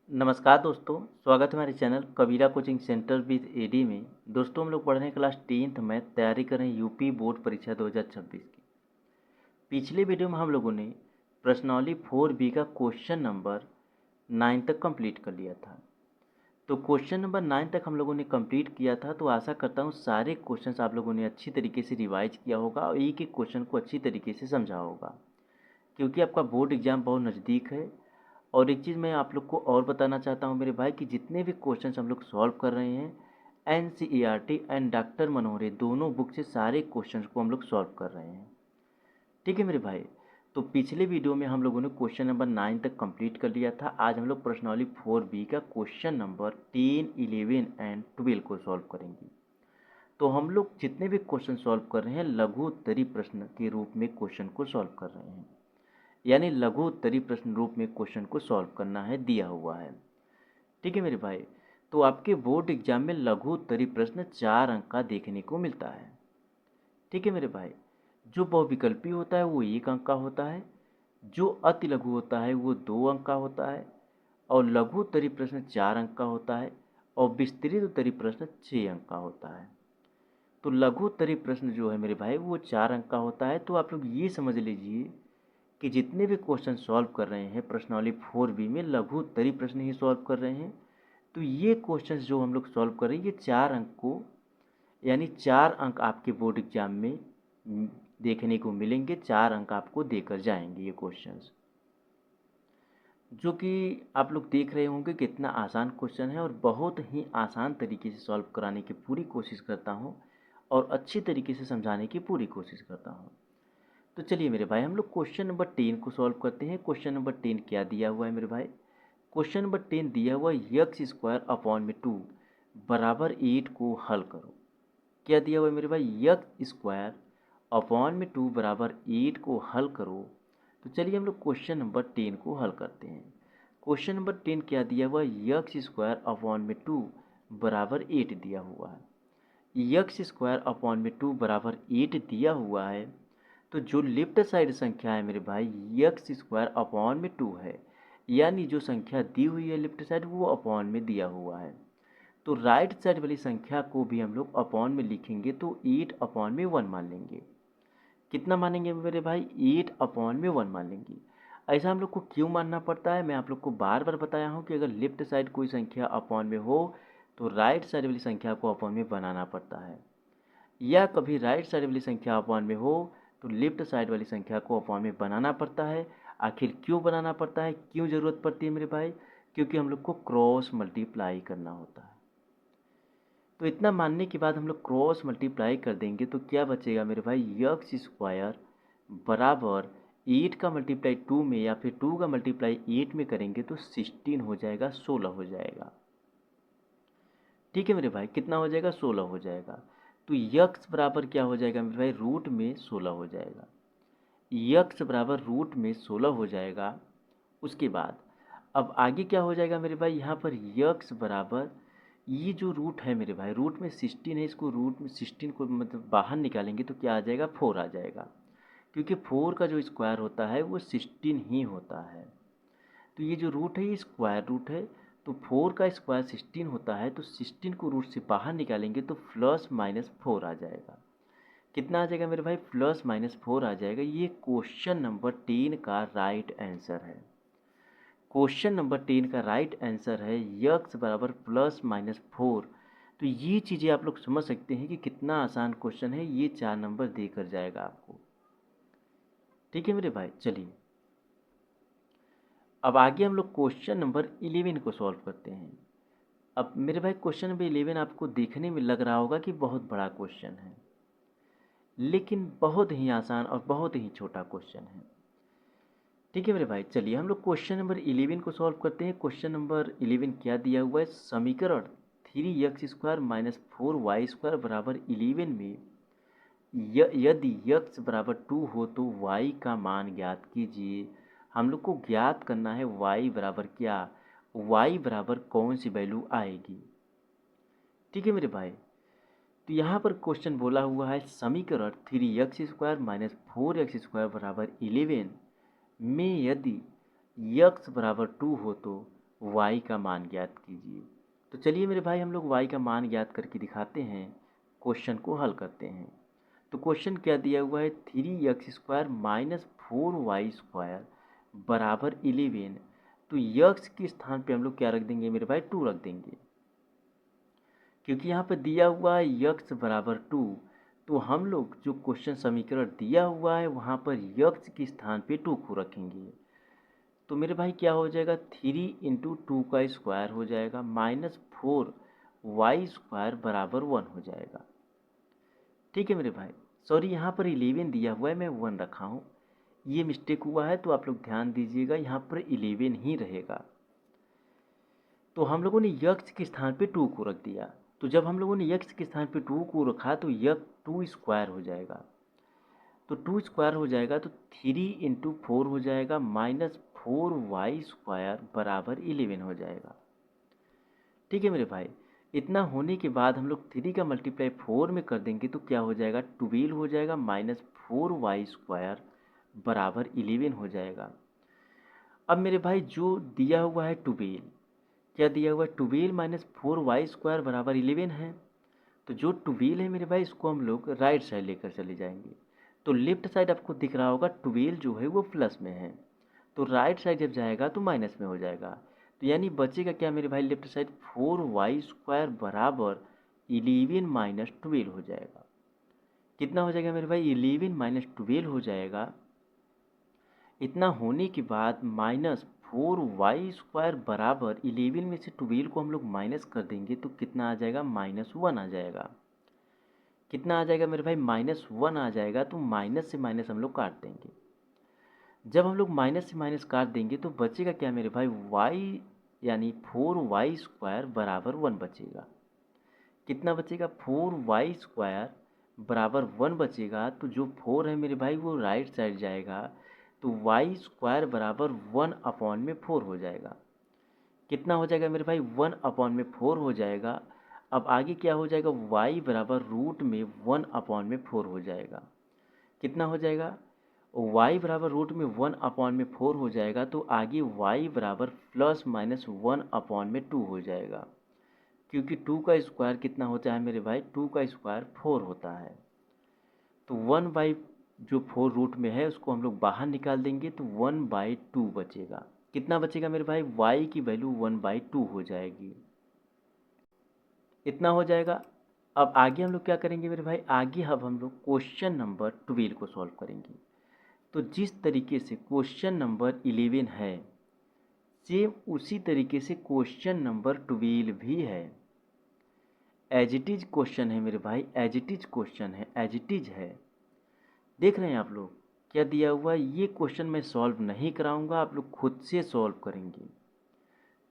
नमस्कार दोस्तों, स्वागत है हमारे channel Kabira coaching centre with एडी में। दोस्तों हम लोग पढ़ रहे हैं क्लास 10th मैथ, तैयारी कर रहे हैं यूपी बोर्ड परीक्षा 2026 की। पिछले वीडियो में हम लोगों ने प्रश्नावली 4B का क्वेश्चन नंबर 9 तक कंप्लीट कर लिया था। तो क्वेश्चन नंबर 9 तक हम लोगों ने कंप्लीट किया था। तो आशा करता हूँ सारे क्वेश्चंस आप लोगों ने अच्छी तरीके से रिवाइज किया होगा और एक एक क्वेश्चन को अच्छी तरीके से समझा होगा, क्योंकि आपका बोर्ड एग्ज़ाम बहुत नज़दीक है। और एक चीज़ मैं आप लोग को और बताना चाहता हूँ मेरे भाई, कि जितने भी क्वेश्चंस हम लोग सॉल्व कर रहे हैं NCERT एंड डॉक्टर मनोहरे दोनों बुक से सारे क्वेश्चंस को हम लोग सॉल्व कर रहे हैं। ठीक है मेरे भाई। तो पिछले वीडियो में हम लोगों ने क्वेश्चन नंबर 9 तक कंप्लीट कर लिया था। आज हम लोग प्रश्नावली 4B का क्वेश्चन नंबर 10, 11 एंड 12 को सॉल्व करेंगे। तो हम लोग जितने भी क्वेश्चन सॉल्व कर रहे हैं लघु उत्तरी प्रश्न के रूप में क्वेश्चन को सॉल्व कर रहे हैं, यानी लघु उत्तरी प्रश्न रूप में क्वेश्चन को सॉल्व करना है, दिया हुआ है। ठीक है मेरे भाई। तो आपके बोर्ड एग्जाम में लघु उत्तरी प्रश्न 4 अंक का देखने को मिलता है। ठीक है मेरे भाई। जो बहुविकल्पी होता है वो 1 अंक का होता है, जो अति लघु होता है वो 2 अंक का होता है, और लघु उत्तरी प्रश्न 4 अंक का होता है, और विस्तृत उत्तरी प्रश्न 6 अंक का होता है। तो लघु उत्तरी प्रश्न जो है मेरे भाई वो 4 अंक का होता है। तो आप लोग ये समझ लीजिए कि जितने भी क्वेश्चन सॉल्व कर रहे हैं प्रश्नावली 4B में लघु उत्तरी प्रश्न ही सॉल्व कर रहे हैं। तो ये क्वेश्चंस जो हम लोग सॉल्व कर रहे हैं ये 4 अंक को, यानी 4 अंक आपके बोर्ड एग्जाम में देखने को मिलेंगे। 4 अंक आपको देकर जाएंगे ये क्वेश्चंस, जो कि आप लोग देख रहे होंगे कितना आसान क्वेश्चन है, और बहुत ही आसान तरीके से सॉल्व कराने की पूरी कोशिश करता हूँ और अच्छी तरीके से समझाने की पूरी कोशिश करता हूँ। तो चलिए मेरे भाई हम लोग क्वेश्चन नंबर 10 को सॉल्व करते हैं। क्वेश्चन नंबर 10 क्या दिया हुआ है मेरे भाई? क्वेश्चन नंबर 10 दिया हुआ यक्स स्क्वायर अपॉन में 2 बराबर 8 को हल करो। क्या दिया हुआ है मेरे भाई? यक्स स्क्वायर अपॉन में 2 बराबर 8 को हल करो। तो चलिए हम लोग क्वेश्चन नंबर 10 को हल करते हैं। क्वेश्चन नंबर 10 क्या दिया हुआ है? यक्स स्क्वायर अपॉन में 2 बराबर 8 दिया हुआ है। यक्स स्क्वायर अपॉन में 2 बराबर 8 दिया हुआ है। तो जो लेफ्ट साइड संख्या है मेरे भाई यक्स स्क्वायर अपॉन में 2 है, यानी जो संख्या दी हुई है लेफ्ट साइड वो अपॉन में दिया हुआ है। तो राइट साइड वाली संख्या को भी हम लोग अपॉन में लिखेंगे, तो 8 अपॉन में 1 मान लेंगे। कितना मानेंगे मेरे भाई? 8 अपॉन में 1 मान लेंगे। ऐसा हम लोग को क्यों मानना पड़ता है? मैं आप लोग को बार बार बताया हूँ कि अगर लेफ्ट साइड कोई संख्या अपॉन में हो तो राइट साइड वाली संख्या को अपॉन में बनाना पड़ता है, या कभी राइट साइड वाली संख्या अपॉन में हो तो लेफ्ट साइड वाली संख्या को अपॉन में बनाना पड़ता है। आखिर क्यों बनाना पड़ता है, क्यों ज़रूरत पड़ती है मेरे भाई? क्योंकि हम लोग को क्रॉस मल्टीप्लाई करना होता है। तो इतना मानने के बाद हम लोग क्रॉस मल्टीप्लाई कर देंगे तो क्या बचेगा मेरे भाई? यक्स स्क्वायर बराबर 8 का मल्टीप्लाई 2 में, या फिर 2 का मल्टीप्लाई 8 में करेंगे तो 16 हो जाएगा, 16 हो जाएगा। ठीक है मेरे भाई, कितना हो जाएगा? 16 हो जाएगा। तो यक्स बराबर क्या हो जाएगा मेरे भाई? रूट में 16 हो जाएगा। यक्स बराबर रूट में 16 हो जाएगा। उसके बाद अब आगे क्या हो जाएगा मेरे भाई? यहाँ पर यक्स बराबर ये जो रूट है मेरे भाई, रूट में 16 है, इसको रूट में 16 को मतलब बाहर निकालेंगे तो क्या आ जाएगा? 4 आ जाएगा, क्योंकि 4 का जो स्क्वायर होता है वो 16 ही होता है। तो ये जो रूट है ये स्क्वायर रूट है, तो 4 का स्क्वायर 16 होता है, तो 16 को रूट से बाहर निकालेंगे तो प्लस माइनस 4 आ जाएगा। कितना आ जाएगा मेरे भाई? प्लस माइनस 4 आ जाएगा। ये क्वेश्चन नंबर 10 का राइट आंसर है। क्वेश्चन नंबर 10 का राइट आंसर है यक्स बराबर प्लस माइनस 4। तो ये चीज़ें आप लोग समझ सकते हैं कि कितना आसान क्वेश्चन है, ये 4 नंबर देकर जाएगा आपको। ठीक है मेरे भाई, चलिए अब आगे हम लोग क्वेश्चन नंबर 11 को सॉल्व करते हैं। अब मेरे भाई क्वेश्चन नंबर 11 आपको देखने में लग रहा होगा कि बहुत बड़ा क्वेश्चन है, लेकिन बहुत ही आसान और बहुत ही छोटा क्वेश्चन है। ठीक है मेरे भाई, चलिए हम लोग क्वेश्चन नंबर 11 को सॉल्व करते हैं। क्वेश्चन नंबर 11 क्या दिया हुआ है? समीकरण 3x square minus 4y square बराबर 11 में यदि x बराबर 2 हो तो y का मान ज्ञात कीजिए। हम लोग को ज्ञात करना है y बराबर क्या, y बराबर कौन सी वैल्यू आएगी। ठीक है मेरे भाई, तो यहाँ पर क्वेश्चन बोला हुआ है समीकरण 3x square minus 4x square बराबर 11 में यदि x बराबर 2 हो तो y का मान ज्ञात कीजिए। तो चलिए मेरे भाई हम लोग y का मान ज्ञात करके दिखाते हैं, क्वेश्चन को हल करते हैं। तो क्वेश्चन क्या दिया हुआ है, 3x² माइनस 4y² बराबर 11। तो यक्स के स्थान पे हम लोग क्या रख देंगे मेरे भाई, 2 रख देंगे, क्योंकि यहाँ पर दिया हुआ है यक्स बराबर 2। तो हम लोग जो क्वेश्चन समीकरण दिया हुआ है वहाँ पर यक्स के स्थान पे 2 को रखेंगे। तो मेरे भाई क्या हो जाएगा, 3 × 2 का स्क्वायर हो जाएगा माइनस 4y² बराबर 1 हो जाएगा। ठीक है मेरे भाई, सॉरी यहाँ पर 11 दिया हुआ है, मैं 1 रखा हूँ, ये मिस्टेक हुआ है, तो आप लोग ध्यान दीजिएगा, यहाँ पर 11 ही रहेगा। तो हम लोगों ने यक्स के स्थान पे 2 को रख दिया। तो जब हम लोगों ने यक्स के स्थान पे 2 को रखा तो यक 2 स्क्वायर हो जाएगा। तो 2 स्क्वायर हो जाएगा तो 3 × 4 हो जाएगा माइनस 4y² बराबर 11 हो जाएगा। ठीक है मेरे भाई, इतना होने के बाद हम लोग 3 का मल्टीप्लाई 4 में कर देंगे तो क्या हो जाएगा, 12 हो जाएगा माइनस 4y² बराबर 11 हो जाएगा। अब मेरे भाई जो दिया हुआ है 12, क्या दिया हुआ है, 12 माइनस 4y² बराबर 11 है। तो जो 12 है मेरे भाई इसको हम लोग राइट साइड लेकर चले जाएंगे। तो लेफ्ट साइड आपको दिख रहा होगा 12 जो है वो प्लस में है, तो राइट साइड जब जाएगा तो माइनस में हो जाएगा। तो यानी बचेगा क्या मेरे भाई, लेफ्ट साइड 4y² बराबर 11 माइनस 12 हो जाएगा। कितना हो जाएगा मेरे भाई, 11 माइनस 12 हो जाएगा। इतना होने के बाद माइनस 4y² बराबर 11 में से 12 को हम लोग माइनस कर देंगे तो कितना आ जाएगा, -1 आ जाएगा। कितना आ जाएगा मेरे भाई, -1 आ जाएगा। तो माइनस से माइनस हम लोग काट देंगे। जब हम लोग माइनस से माइनस काट देंगे तो बचेगा क्या मेरे भाई, y यानी 4y² बराबर 1 बचेगा। कितना बचेगा, 4y² बराबर 1 बचेगा। तो जो 4 है मेरे भाई वो राइट साइड जाएगा, तो y² बराबर 1/4 हो जाएगा। कितना हो जाएगा मेरे भाई, 1/4 हो जाएगा। अब आगे क्या हो जाएगा, y बराबर रूट में 1/4 हो जाएगा। कितना हो जाएगा, y बराबर रूट में 1/4 हो जाएगा। तो आगे y बराबर प्लस माइनस 1/2 हो जाएगा, क्योंकि 2 का स्क्वायर कितना होता है मेरे भाई, 2 का स्क्वायर 4 होता है। तो 1 जो 4 रूट में है उसको हम लोग बाहर निकाल देंगे तो 1/2 बचेगा। कितना बचेगा मेरे भाई, y की वैल्यू 1/2 हो जाएगी। इतना हो जाएगा। अब आगे हम लोग क्या करेंगे मेरे भाई, आगे अब हम लोग क्वेश्चन नंबर 12 को सॉल्व करेंगे। तो जिस तरीके से क्वेश्चन नंबर 11 है, सेम उसी तरीके से क्वेश्चन नंबर 12 भी है। एज इट इज क्वेश्चन है मेरे भाई, एज इट इज क्वेश्चन है, एज इट इज है। देख रहे हैं आप लोग क्या दिया हुआ है, ये क्वेश्चन मैं सॉल्व नहीं कराऊंगा, आप लोग खुद से सॉल्व करेंगे।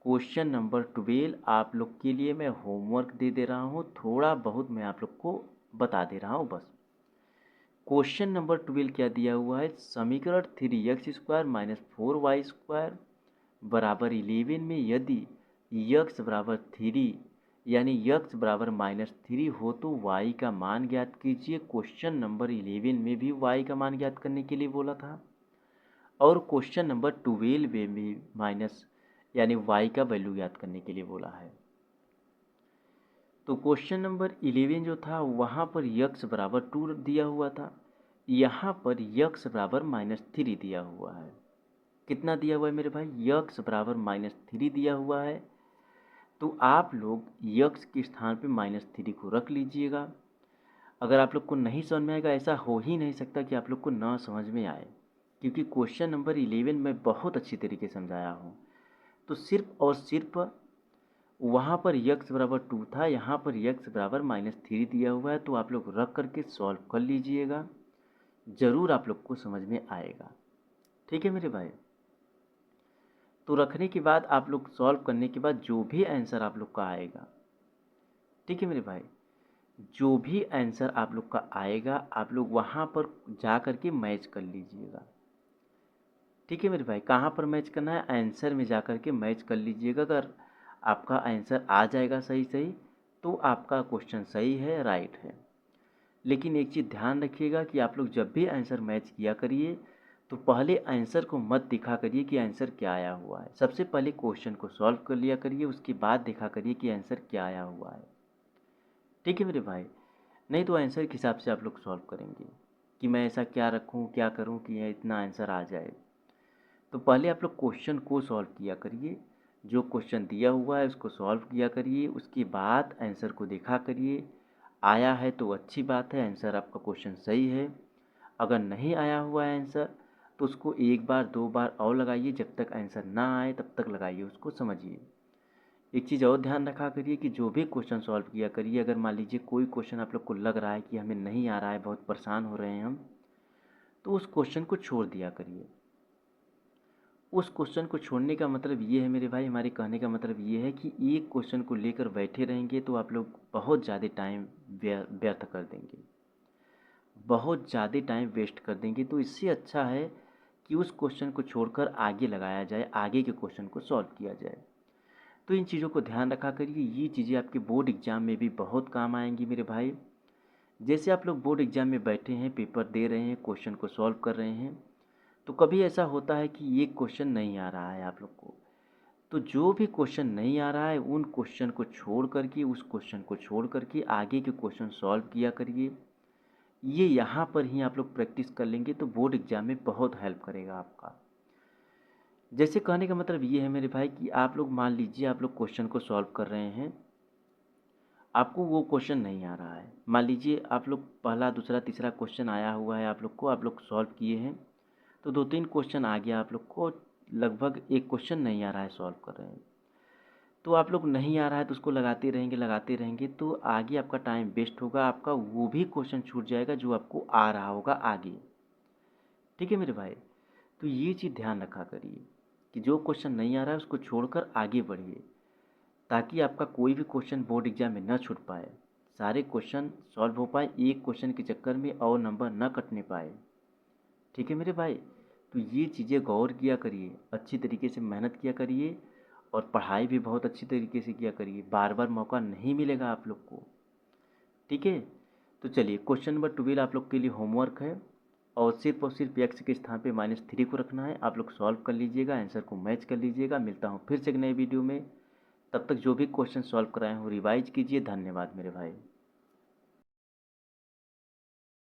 क्वेश्चन नंबर 12 आप लोग के लिए मैं होमवर्क दे रहा हूँ, थोड़ा बहुत मैं आप लोग को बता दे रहा हूँ बस। क्वेश्चन नंबर 12 क्या दिया हुआ है, समीकरण 3x² माइनस 4y² बराबर 11 में यदि x बराबर 3 यानी x बराबर -3 हो तो y का मान ज्ञात कीजिए। क्वेश्चन नंबर 11 में भी y का मान ज्ञात करने के लिए बोला था, और क्वेश्चन नंबर 12 में भी माइनस यानी y का वैल्यू ज्ञात करने के लिए बोला है। तो क्वेश्चन नंबर 11 जो था वहाँ पर x बराबर 2 दिया हुआ था, यहाँ पर x बराबर -3 दिया हुआ है। कितना दिया हुआ है मेरे भाई, x बराबर -3 दिया हुआ है। तो आप लोग x के स्थान पे -3 को रख लीजिएगा। अगर आप लोग को नहीं समझ में आएगा, ऐसा हो ही नहीं सकता कि आप लोग को ना समझ में आए, क्योंकि क्वेश्चन नंबर 11 में बहुत अच्छी तरीके से समझाया हूँ। तो सिर्फ और सिर्फ वहाँ पर x बराबर 2 था, यहाँ पर x बराबर -3 दिया हुआ है। तो आप लोग रख करके सॉल्व कर लीजिएगा, ज़रूर आप लोग को समझ में आएगा। ठीक है मेरे भाई, तो रखने के बाद आप लोग सॉल्व करने के बाद जो भी आंसर आप लोग का आएगा, ठीक है मेरे भाई, जो भी आंसर आप लोग का आएगा आप लोग वहाँ पर जा कर के मैच कर लीजिएगा। ठीक है मेरे भाई, कहाँ पर मैच करना है, आंसर में जा कर के मैच कर लीजिएगा। अगर आपका आंसर आ जाएगा सही सही तो आपका क्वेश्चन सही है, राइट है। लेकिन एक चीज़ ध्यान रखिएगा कि आप लोग जब भी आंसर मैच किया करिए तो पहले आंसर को मत दिखा करिए कि आंसर क्या आया हुआ है। सबसे पहले क्वेश्चन को सॉल्व कर लिया करिए, उसके बाद देखा करिए कि आंसर क्या आया हुआ है। ठीक है मेरे भाई। नहीं तो आंसर के हिसाब से आप लोग सॉल्व करेंगे कि मैं ऐसा क्या रखूँ, क्या करूँ कि यह इतना आंसर आ जाए। तो पहले आप लोग क्वेश्चन को सॉल्व किया करिए, जो क्वेश्चन दिया हुआ है उसको सॉल्व किया करिए, उसके बाद आंसर को देखा करिए। आया है तो अच्छी बात है, आंसर आपका क्वेश्चन सही है। अगर नहीं आया हुआ है आंसर तो उसको एक बार दो बार और लगाइए, जब तक आंसर ना आए तब तक लगाइए, उसको समझिए। एक चीज़ और ध्यान रखा करिए कि जो भी क्वेश्चन सॉल्व किया करिए, अगर मान लीजिए कोई क्वेश्चन आप लोग को लग रहा है कि हमें नहीं आ रहा है, बहुत परेशान हो रहे हैं हम, तो उस क्वेश्चन को छोड़ दिया करिए। उस क्वेश्चन को छोड़ने का मतलब ये है मेरे भाई, हमारे कहने का मतलब ये है कि एक क्वेश्चन को लेकर बैठे रहेंगे तो आप लोग बहुत ज़्यादा टाइम व्यर्थ कर देंगे, बहुत ज़्यादा टाइम वेस्ट कर देंगे। तो इससे अच्छा है कि उस क्वेश्चन को छोड़कर आगे लगाया जाए, आगे के क्वेश्चन को सॉल्व किया जाए। तो इन चीज़ों को ध्यान रखा करिए, ये चीज़ें आपके बोर्ड एग्ज़ाम में भी बहुत काम आएंगी मेरे भाई। जैसे आप लोग बोर्ड एग्ज़ाम में बैठे हैं, पेपर दे रहे हैं, क्वेश्चन को सॉल्व कर रहे हैं, तो कभी ऐसा होता है कि ये क्वेश्चन नहीं आ रहा है आप लोग को। तो जो भी क्वेश्चन नहीं आ रहा है उन क्वेश्चन को छोड़ करके, उस क्वेश्चन को छोड़ करके आगे के क्वेश्चन सॉल्व किया करिए। ये यहाँ पर ही आप लोग प्रैक्टिस कर लेंगे तो बोर्ड एग्ज़ाम में बहुत हेल्प करेगा आपका। जैसे कहने का मतलब ये है मेरे भाई कि आप लोग मान लीजिए आप लोग क्वेश्चन को सॉल्व कर रहे हैं, आपको वो क्वेश्चन नहीं आ रहा है। मान लीजिए आप लोग पहला, दूसरा, तीसरा क्वेश्चन आया हुआ है आप लोग को, आप लोग सॉल्व किए हैं, तो 2-3 क्वेश्चन आ गया आप लोग को, लगभग एक क्वेश्चन नहीं आ रहा है, सॉल्व कर रहे हैं। तो आप लोग नहीं आ रहा है तो उसको लगाते रहेंगे तो आगे आपका टाइम वेस्ट होगा, आपका वो भी क्वेश्चन छूट जाएगा जो आपको आ रहा होगा आगे। ठीक है मेरे भाई। तो ये चीज़ ध्यान रखा करिए कि जो क्वेश्चन नहीं आ रहा है उसको छोड़कर आगे बढ़िए, ताकि आपका कोई भी क्वेश्चन बोर्ड एग्जाम में न छूट पाए, सारे क्वेश्चन सॉल्व हो पाए, एक क्वेश्चन के चक्कर में और नंबर न कटने पाए। ठीक है मेरे भाई। तो ये चीज़ें गौर किया करिए, अच्छी तरीके से मेहनत किया करिए और पढ़ाई भी बहुत अच्छी तरीके से किया करिए, बार बार मौका नहीं मिलेगा आप लोग को। ठीक है। तो चलिए क्वेश्चन नंबर 12 आप लोग के लिए होमवर्क है, और सिर्फ एक्स के स्थान पे -3 को रखना है। आप लोग सॉल्व कर लीजिएगा, आंसर को मैच कर लीजिएगा। मिलता हूँ फिर से एक नए वीडियो में, तब तक जो भी क्वेश्चन सॉल्व कराए हो रिवाइज कीजिए। धन्यवाद मेरे भाई।